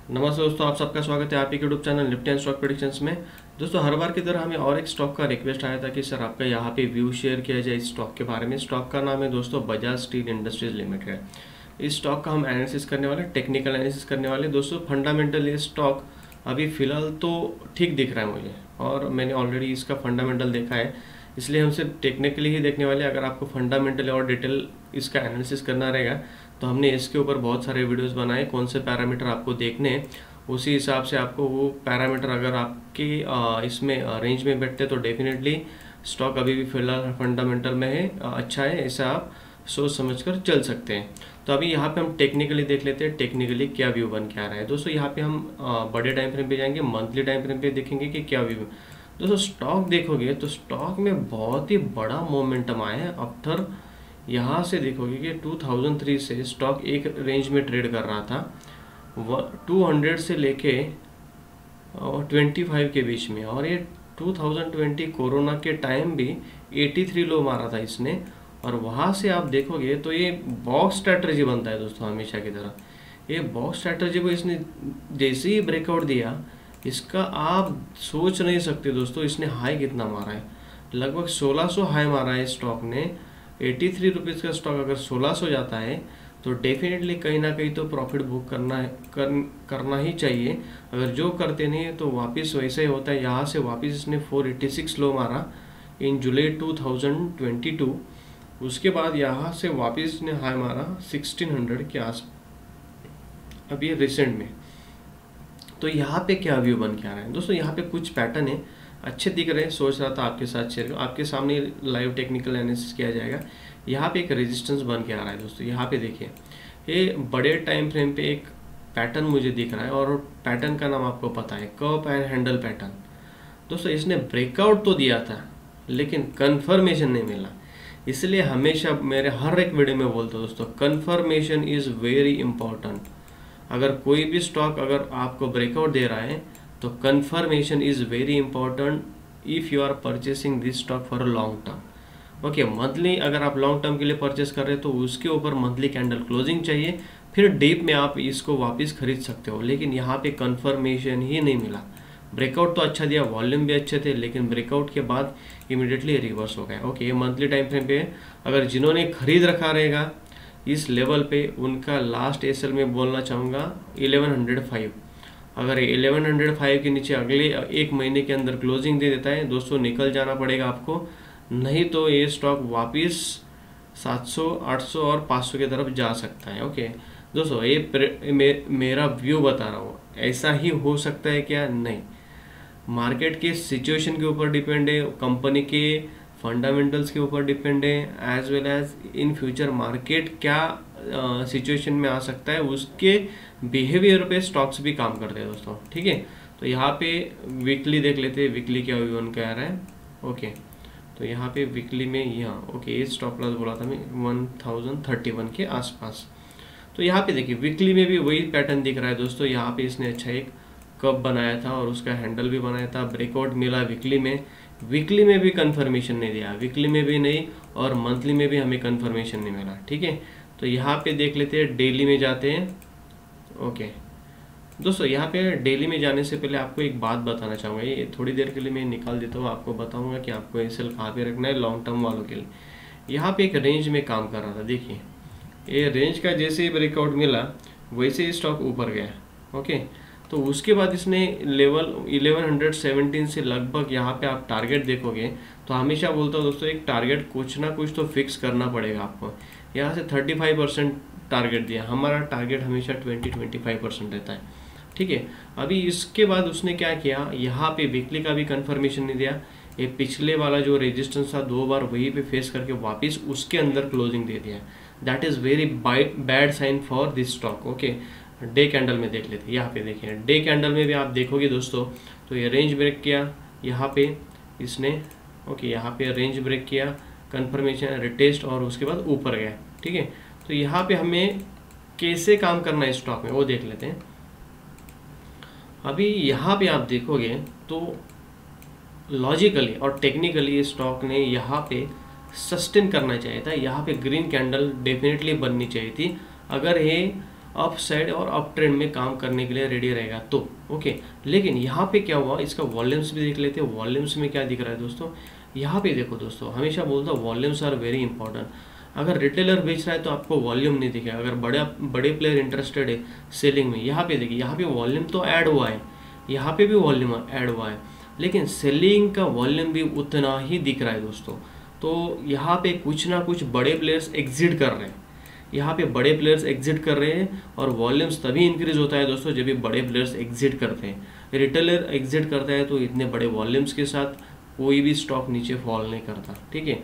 नमस्ते दोस्तों, आप सबका स्वागत है आपके YouTube channel Nifty and stock predictions में। दोस्तों, हर बार की तरह हमें और एक स्टॉक का रिक्वेस्ट आया था कि सर आपका यहाँ पे व्यू शेयर किया जाए इस स्टॉक के बारे में। स्टॉक का नाम है दोस्तों बजाज स्टील इंडस्ट्रीज लिमिटेड। इस स्टॉक का हम एनालिसिस करने वाले, टेक्निकल एनालिसिस करने वाले। दोस्तों, फंडामेंटल ये स्टॉक अभी फ़िलहाल तो ठीक दिख रहा है मुझे, और मैंने ऑलरेडी इसका फंडामेंटल देखा है, इसलिए हम सिर्फ टेक्निकली ही देखने वाले। अगर आपको फंडामेंटल और डिटेल इसका एनालिसिस करना रहेगा तो हमने इसके ऊपर बहुत सारे वीडियोस बनाए, कौन से पैरामीटर आपको देखने हैं, उसी हिसाब से आपको वो पैरामीटर अगर आपके इसमें रेंज में बैठते तो डेफिनेटली स्टॉक अभी भी फिलहाल फंडामेंटल में है, अच्छा है, ऐसा आप सोच समझकर चल सकते हैं। तो अभी यहाँ पे हम टेक्निकली देख लेते हैं, टेक्निकली क्या व्यू बन के आ रहा है। दोस्तों, यहाँ पे हम बड़े टाइम फ्रेम पे जाएंगे, मंथली टाइम फ्रेम पे देखेंगे कि क्या व्यू। दोस्तों, स्टॉक देखोगे तो स्टॉक में बहुत ही बड़ा मोमेंटम आया है आफ्टर। यहाँ से देखोगे कि 2003 से स्टॉक एक रेंज में ट्रेड कर रहा था 200 से लेके 25 के बीच में, और ये 2020 कोरोना के टाइम भी 83 लो मारा था इसने। और वहाँ से आप देखोगे तो ये बॉक्स स्ट्रैटेजी बनता है दोस्तों, हमेशा की तरह। ये बॉक्स स्ट्रैटेजी को इसने जैसे ही ब्रेकआउट दिया, इसका आप सोच नहीं सकते दोस्तों इसने हाई कितना मारा है। लगभग 1600 हाई मारा है स्टॉक ने। 83 रुपीज़ का स्टॉक अगर 1600 जाता है तो डेफिनेटली कहीं ना कहीं तो प्रॉफिट बुक करना ही चाहिए। अगर जो करते नहीं तो वापस वैसे ही होता है। यहाँ से वापस इसने 486 लो मारा इन जुलाई 2022। उसके बाद यहाँ से वापस इसने हाई मारा 1600 के आस अभी रिसेंट में। तो यहाँ पे क्या व्यू बन के आ रहा है दोस्तों, यहाँ पे कुछ पैटर्न है अच्छे दिख रहे हैं। सोच रहा था आपके साथ शेयर करूं, आपके सामने लाइव टेक्निकल एनालिसिस किया जाएगा। यहाँ पे एक रेजिस्टेंस बन के आ रहा है दोस्तों। यहाँ पे देखिए, ये बड़े टाइम फ्रेम पे एक पैटर्न मुझे दिख रहा है, और पैटर्न का नाम आपको पता है, कर्व एंड हैंडल पैटर्न। दोस्तों, इसने ब्रेकआउट तो दिया था लेकिन कन्फर्मेशन नहीं मिला। इसलिए हमेशा मेरे हर एक वीडियो में बोलता हूँ दोस्तों, कन्फर्मेशन इज़ वेरी इंपॉर्टेंट। अगर कोई भी स्टॉक अगर आपको ब्रेकआउट दे रहा है तो confirmation is very important if you are purchasing this stock for a long term. Okay, monthly अगर आप लॉन्ग टर्म के लिए परचेस कर रहे हैं तो उसके ऊपर मंथली कैंडल क्लोजिंग चाहिए, फिर डीप में आप इसको वापस खरीद सकते हो। लेकिन यहाँ पे कन्फर्मेशन ही नहीं मिला। ब्रेकआउट तो अच्छा दिया, वॉल्यूम भी अच्छे थे, लेकिन ब्रेकआउट के बाद इमीडिएटली रिवर्स हो गया। ओके, ये मंथली टाइम फ्रेम पे अगर जिन्होंने खरीद रखा रहेगा इस लेवल पे, उनका लास्ट एसएल में बोलना चाहूँगा 1105। अगर 1105 के नीचे अगले एक महीने के अंदर क्लोजिंग दे देता है दोस्तों, निकल जाना पड़ेगा आपको, नहीं तो ये स्टॉक वापस 700, 800 और 500 की तरफ जा सकता है। ओके दोस्तों, ये मेरा व्यू बता रहा हूँ। ऐसा ही हो सकता है क्या? नहीं, मार्केट के सिचुएशन के ऊपर डिपेंड है, कंपनी के फंडामेंटल्स के ऊपर डिपेंड है, as well as in future market क्या सिचुएशन में आ सकता है, उसके बिहेवियर पे स्टॉक्स भी काम करते हैं दोस्तों। ठीक है, तो यहाँ पे वीकली देख लेते हैं, वीकली क्या व्यू बन के आ रहा है। ओके, तो यहाँ पे वीकली में यहाँ ओके, ये स्टॉप लॉस बोला था मैं 1031 के आसपास। तो यहाँ पे देखिए वीकली में भी वही पैटर्न दिख रहा है दोस्तों। यहाँ पे इसने अच्छा एक कप बनाया था और उसका हैंडल भी बनाया था, ब्रेकआउट मिला वीकली में। वीकली में भी कंफर्मेशन नहीं दिया, वीकली में भी नहीं, और मंथली में भी हमें कंफर्मेशन नहीं मिला। ठीक है, तो यहाँ पे देख लेते हैं, डेली में जाते हैं। ओके दोस्तों, यहाँ पे डेली में जाने से पहले आपको एक बात बताना चाहूँगा, ये थोड़ी देर के लिए मैं निकाल देता हूँ, आपको बताऊँगा कि आपको एसएल कहाँ पे रखना है लॉन्ग टर्म वालों के लिए। यहाँ पे एक रेंज में काम कर रहा था, देखिए ये रेंज का जैसे ही ब्रेकआउट मिला वैसे ही स्टॉक ऊपर गया। ओके, तो उसके बाद इसने लेवल 1117 से लगभग यहाँ पे आप टारगेट देखोगे तो हमेशा बोलता हूँ दोस्तों, एक टारगेट कुछ ना कुछ तो फिक्स करना पड़ेगा आपको। यहाँ से 35% टारगेट दिया, हमारा टारगेट हमेशा 20-25% रहता है। ठीक है, अभी इसके बाद उसने क्या किया, यहाँ पे वीकली का भी कंफर्मेशन नहीं दिया, ये पिछले वाला जो रेजिस्टेंस था 2 बार वहीं पे फेस करके वापस उसके अंदर क्लोजिंग दे दिया। That is very bad sign for this stock. Okay, day candle में देख लेते हैं। यहाँ पे देखिए, डे कैंडल में भी आप देखोगे दोस्तों, तो ये रेंज ब्रेक किया यहाँ पे इसने। ओके, यहाँ पे रेंज ब्रेक किया, कंफर्मेशन, रिटेस्ट, और उसके बाद ऊपर गया। ठीक है, तो यहाँ पे हमें कैसे काम करना है स्टॉक में वो देख लेते हैं। अभी यहाँ पे आप देखोगे तो लॉजिकली और टेक्निकली स्टॉक ने यहाँ पे सस्टेन करना चाहिए था। यहाँ पे ग्रीन कैंडल डेफिनेटली बननी चाहिए थी। अगर ये अप साइड और अप ट्रेंड में काम करने के लिए रेडी रहेगा तो ओके। लेकिन यहाँ पे क्या हुआ, इसका वॉल्यूम्स भी देख लेते हैं। वॉल्यूम्स में क्या दिख रहा है दोस्तों, यहाँ पे देखो दोस्तों, हमेशा बोलता हूँ वॉल्यूम्स आर वेरी इंपॉर्टेंट। अगर रिटेलर बेच रहा है तो आपको वॉल्यूम नहीं दिखेगा। अगर बड़े प्लेयर इंटरेस्टेड है सेलिंग में, यहाँ पे देखिए, यहाँ पे वॉल्यूम तो ऐड हुआ है, यहाँ पे भी वॉल्यूम ऐड हुआ है, लेकिन सेलिंग का वॉल्यूम भी उतना ही दिख रहा है दोस्तों। तो यहाँ पे कुछ ना कुछ बड़े प्लेयर्स एग्जिट कर रहे हैं, यहाँ पे बड़े प्लेयर्स एग्जिट कर रहे हैं। और वॉल्यूम्स तभी इंक्रीज होता है दोस्तों जब भी बड़े प्लेयर्स एग्जिट करते हैं। रिटेलर एग्जिट करता है तो इतने बड़े वॉल्यूम्स के साथ कोई भी स्टॉक नीचे फॉल नहीं करता, ठीक है।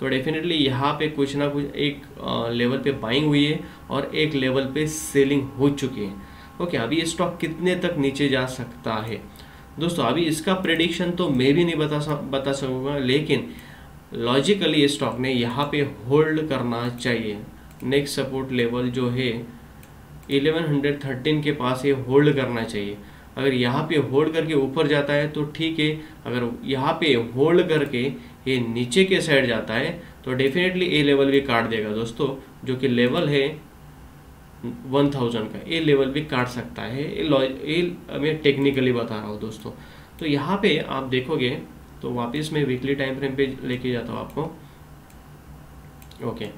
तो डेफिनेटली यहाँ पे कुछ ना कुछ एक लेवल पे बाइंग हुई है और एक लेवल पे सेलिंग हो चुकी है। ओके, अभी ये स्टॉक कितने तक नीचे जा सकता है दोस्तों, अभी इसका प्रेडिक्शन तो मैं भी नहीं बता सकूँगा, लेकिन लॉजिकली ये स्टॉक ने यहाँ पे होल्ड करना चाहिए। नेक्स्ट सपोर्ट लेवल जो है 1113 के पास ये होल्ड करना चाहिए। अगर यहाँ पे होल्ड करके ऊपर जाता है तो ठीक है, अगर यहाँ पे होल्ड करके ये नीचे के साइड जाता है तो डेफिनेटली ए लेवल भी काट देगा दोस्तों, जो कि लेवल है 1000 का। ए लेवल भी काट सकता है, ये मैं टेक्निकली बता रहा हूँ दोस्तों। तो यहाँ पे आप देखोगे तो वापस मैं वीकली टाइम फ्रेम पे लेके जाता हूँ आपको। ओके,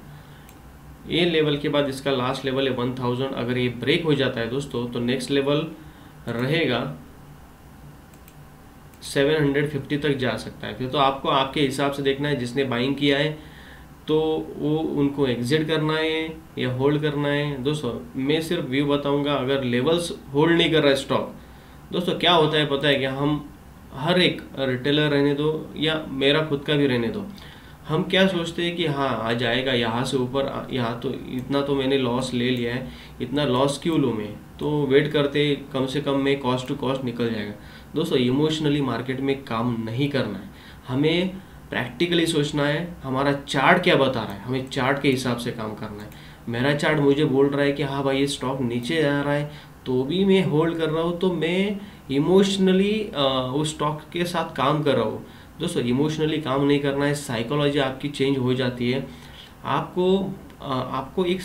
ये लेवल के बाद इसका लास्ट लेवल है 1000। अगर ये ब्रेक हो जाता है दोस्तों तो नेक्स्ट लेवल रहेगा 750 तक जा सकता है। फिर तो आपको आपके हिसाब से देखना है, जिसने बाइंग किया है तो वो उनको एग्जिट करना है या होल्ड करना है दोस्तों। मैं सिर्फ व्यू बताऊंगा। अगर लेवल्स होल्ड नहीं कर रहा है स्टॉक दोस्तों, क्या होता है पता है कि हम हर एक रिटेलर रहने दो या मेरा खुद का भी रहने दो, हम क्या सोचते हैं कि हाँ आ जाएगा यहाँ से ऊपर, यहाँ तो इतना तो मैंने लॉस ले लिया है, इतना लॉस क्यों लूँ मैं, तो वेट करते कम से कम मैं कॉस्ट टू कॉस्ट निकल जाएगा। दोस्तों इमोशनली मार्केट में काम नहीं करना है, हमें प्रैक्टिकली सोचना है। हमारा चार्ट क्या बता रहा है, हमें चार्ट के हिसाब से काम करना है। मेरा चार्ट मुझे बोल रहा है कि हाँ भाई ये स्टॉक नीचे जा रहा है तो भी मैं होल्ड कर रहा हूँ, तो मैं इमोशनली उस स्टॉक के साथ काम कर रहा हूँ। दोस्तों इमोशनली काम नहीं करना है, साइकोलॉजी आपकी चेंज हो जाती है। आपको एक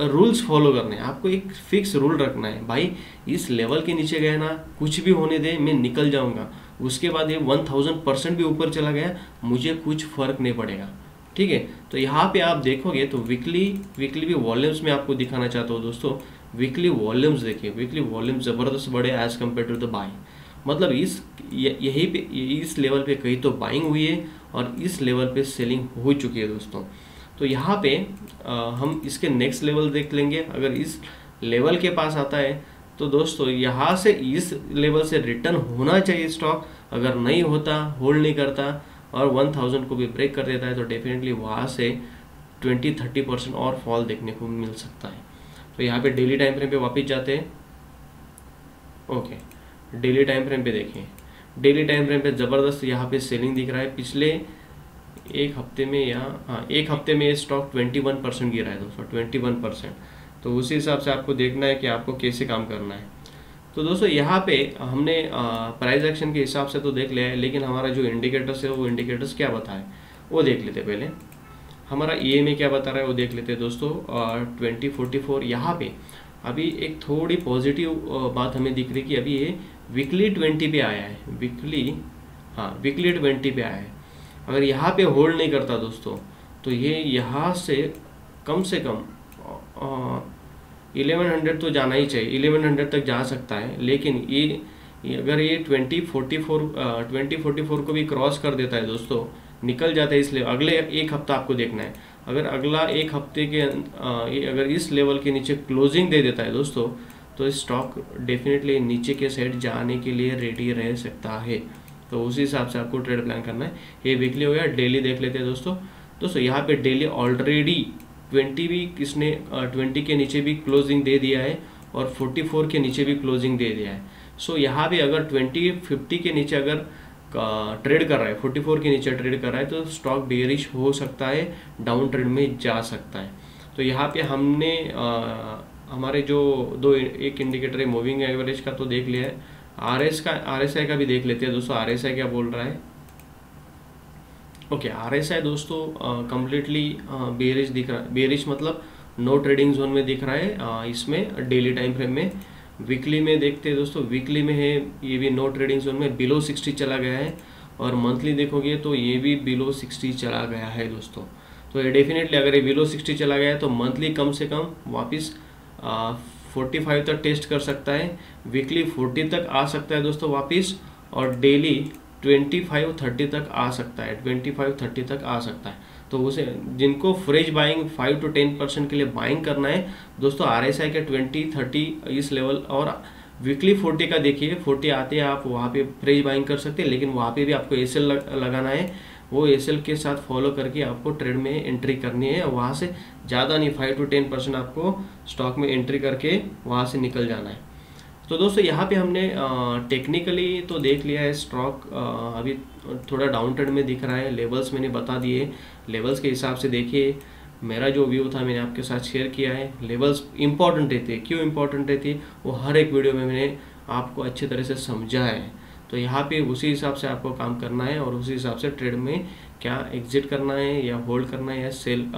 रूल्स फॉलो करने हैं, आपको एक फिक्स रूल रखना है, भाई इस लेवल के नीचे गया ना, कुछ भी होने दे मैं निकल जाऊंगा। उसके बाद ये 1000% भी ऊपर चला गया मुझे कुछ फर्क नहीं पड़ेगा, ठीक है। तो यहाँ पे आप देखोगे तो वीकली भी वॉल्यूम्स में आपको दिखाना चाहता हूँ दोस्तों। वीकली वॉल्यूम्स देखिए, वीकली वॉल्यूम ज़बरदस्त बड़े as compare to the buying. मतलब यहीं पे इस लेवल पे कहीं तो बाइंग हुई है और इस लेवल पे सेलिंग हो चुकी है दोस्तों। तो यहाँ पे हम इसके नेक्स्ट लेवल देख लेंगे। अगर इस लेवल के पास आता है तो दोस्तों यहाँ से इस लेवल से रिटर्न होना चाहिए स्टॉक। अगर नहीं होता, होल्ड नहीं करता और 1000 को भी ब्रेक कर देता है तो डेफिनेटली वहाँ से 20-30% और फॉल देखने को मिल सकता है। तो यहाँ पे डेली टाइम फ्रेम पे वापस जाते हैं। ओके, डेली टाइम फ्रेम पे देखें, डेली टाइम फ्रेम पे ज़बरदस्त यहाँ पे सेलिंग दिख रहा है। पिछले एक हफ्ते में एक हफ्ते में ये स्टॉक 21% गिरा है दोस्तों, 21%। तो उसी हिसाब से आपको देखना है कि आपको कैसे काम करना है। तो दोस्तों यहाँ पे हमने प्राइस एक्शन के हिसाब से तो देख लिया है, लेकिन हमारा जो इंडिकेटर्स है वो इंडिकेटर्स क्या बताए वो देख लेते। पहले हमारा EMA क्या बता रहा है वो देख लेते हैं दोस्तों। 2044 यहाँ पे अभी एक थोड़ी पॉजिटिव बात हमें दिख रही है कि अभी ये वीकली 20 पे आया है, वीकली 20 पे आया है। अगर यहाँ पे होल्ड नहीं करता दोस्तों तो ये यहाँ से कम 1100 तो जाना ही चाहिए, 1100 तक जा सकता है। लेकिन ये अगर ये 2044 को भी क्रॉस कर देता है दोस्तों, निकल जाता है, इसलिए अगले एक हफ्ता आपको देखना है। अगर अगला एक हफ्ते के अगर इस लेवल के नीचे क्लोजिंग दे देता है दोस्तों तो स्टॉक डेफिनेटली नीचे के साइड जाने के लिए रेडी रह सकता है। तो उसी हिसाब से आपको ट्रेड प्लान करना है। ये वीकली हो गया, डेली देख लेते हैं दोस्तों यहाँ पे डेली ऑलरेडी 20 के नीचे भी क्लोजिंग दे दिया है और 44 के नीचे भी क्लोजिंग दे दिया है। सो यहाँ भी अगर 50 के नीचे अगर ट्रेड कर रहा है, 44 के नीचे ट्रेड कर रहा है तो स्टॉक बेयरिश हो सकता है, डाउन ट्रेंड में जा सकता है। तो यहाँ पे हमने हमारे जो एक इंडिकेटर है मूविंग एवरेज का तो देख लिया है, RSI का भी देख लेते हैं दोस्तों। RSI क्या बोल रहा है? ओके, RSI दोस्तों कम्प्लीटली बेयरिश दिख रहा है। बेयरिश मतलब नो ट्रेडिंग जोन में दिख रहा है इसमें डेली टाइम फ्रेम में। वीकली में देखते हैं दोस्तों, वीकली में है ये भी नो ट्रेडिंग जोन में बिलो 60 चला गया है, और मंथली देखोगे तो ये भी बिलो 60 चला गया है दोस्तों। तो ये डेफिनेटली अगर ये बिलो 60 चला गया है तो मंथली कम से कम वापस 45 तक टेस्ट कर सकता है, वीकली 40 तक आ सकता है दोस्तों वापस, और डेली 25-30 तक आ सकता है, 25-30 तक आ सकता है। तो उसे जिनको फ्रेश बाइंग 5 to 10% के लिए बाइंग करना है दोस्तों, RSI के 20-30 इस लेवल और वीकली 40 का देखिए, 40 आते हैं आप वहाँ पे फ्रेश बाइंग कर सकते हैं, लेकिन वहाँ पे भी आपको एसएल लगाना है, वो एसएल के साथ फॉलो करके आपको ट्रेड में एंट्री करनी है, वहाँ से ज़्यादा नहीं 5 to 10% आपको स्टॉक में एंट्री करके वहाँ से निकल जाना है। तो दोस्तों यहाँ पे हमने टेक्निकली तो देख लिया है, स्टॉक अभी थोड़ा डाउन ट्रेंड में दिख रहा है, लेवल्स मैंने बता दिए, लेवल्स के हिसाब से देखिए मेरा जो व्यू था मैंने आपके साथ शेयर किया है। लेवल्स इंपॉर्टेंट रहते हैं, क्यों इंपॉर्टेंट रहती है वो हर एक वीडियो में मैंने आपको अच्छी तरह से समझा है। तो यहाँ पे उसी हिसाब से आपको काम करना है, और उसी हिसाब से ट्रेड में क्या एग्जिट करना है या होल्ड करना है या सेल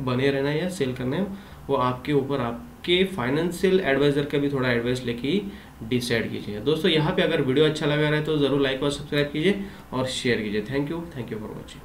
बने रहना है या सेल करना है, वो आपके ऊपर आपके फाइनेंशियल एडवाइजर का भी थोड़ा एडवाइस लेके डिसाइड कीजिए। दोस्तों यहाँ पे अगर वीडियो अच्छा लगा रहा है तो ज़रूर लाइक और सब्सक्राइब कीजिए और शेयर कीजिए। Thank you for watching.